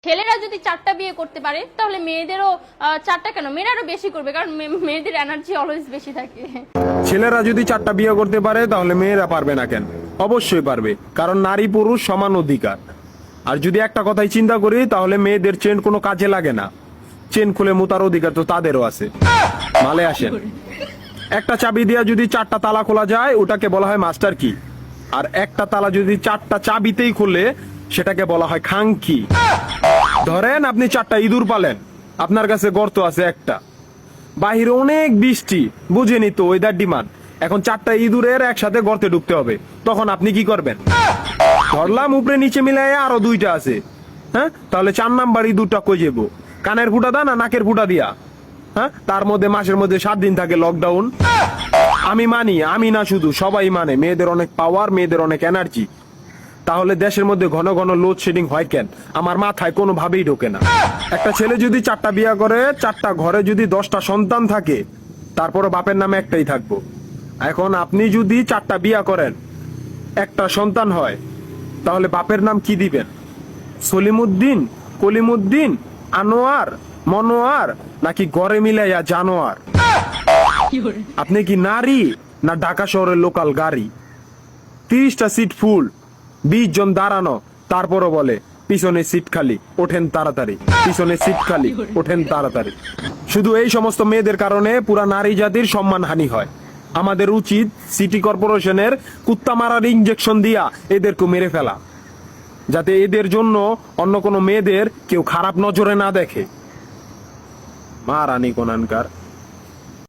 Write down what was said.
ছেলেরা যদি 4টা বিয়ে করতে পারে তাহলে মেয়েদেরও 4টা কেন, মেয়েরা আরো বেশি করবে, কারণ মেয়েদের এনার্জি অলওয়েজ বেশি থাকে। ছেলেরা যদি 4টা বিয়ে করতে পারে তাহলে মেয়েরা পারবে না কেন? অবশ্যই পারবে, কারণ নারী পুরুষ সমান অধিকার। আর যদি একটা কথাই চিন্তা করি তাহলে মেয়েদের চেন কোনো কাজে লাগে না, চেন খুলে মুতার অধিকার তো তাদেরও আছে। মালে আসেন, একটা চাবি দিয়া যদি 4টা তালা খোলা যায় ওটাকে বলা হয় মাস্টার কি, আর একটা তালা যদি 4টা চাবিতেই খুলে সেটাকে বলা হয় খাঙ্কি। ধরেন আপনি 4টা ইঁদুর পালেন, আপনার কাছে গর্ত আছে একটা, বাহিরে অনেক বৃষ্টি, বুঝেনি তো ওয়েদার ডিমান্ড, এখন 4টা ইঁদুরের একসাথে গর্তে ঢুকতে হবে, তখন আপনি কি করবেন? ধরলাম উপরে নিচে মিলাই আরো 2টা আছে, হ্যাঁ, তাহলে 4 নাম্বার ইঁদুরটা কই যাবো? কানের ফুটা দা না নাকের ফুটা দিয়া? হ্যাঁ, তার মধ্যে মাসের মধ্যে 7 দিন থাকে লকডাউন। আমি মানি, আমি না শুধু সবাই মানে, মেয়েদের অনেক পাওয়ার, মেয়েদের অনেক এনার্জি। তাহলে দেশের মধ্যে ঘন ঘন লোডশেডিং হয় কেন? আমার মাথায় কোনোভাবেই ঢোকে না। একটা ছেলে যদি 4টা বিয়ে করে, 4টা ঘরে যদি 10টা সন্তান থাকে, তারপরে বাপের নামে একটাই থাকবো। এখন আপনি যদি 4টা বিয়ে করেন, একটা সন্তান হয়, তাহলে বাপের নাম কি দিবেন? সলিমুদ্দিন, কলিমুদ্দিন, আনোয়ার, মনোয়ার, নাকি গড়ে মিলাইয়া জানোয়ার? আপনি কি নারী না ঢাকা শহরের লোকাল গাড়ি? 30টা সিট ফুল, 20 জন দাঁড়ানো, তারপরও বলে পিছনে সিট খালি, ওঠেন তাড়াতাড়ি, পিছনে সিট খালি, ওঠেন তাড়াতাড়ি। শুধু এই সমস্ত মেয়েদের কারণে পুরা নারী জাতির সম্মানহানি হয়। আমাদের উচিত সিটি কর্পোরেশনের কুত্তা মারার ইঞ্জেকশন দিয়া এদেরকে মেরে ফেলা, যাতে এদের জন্য অন্য কোনো মেয়েদের কেউ খারাপ নজরে না দেখে। মা রানী কোনানকার।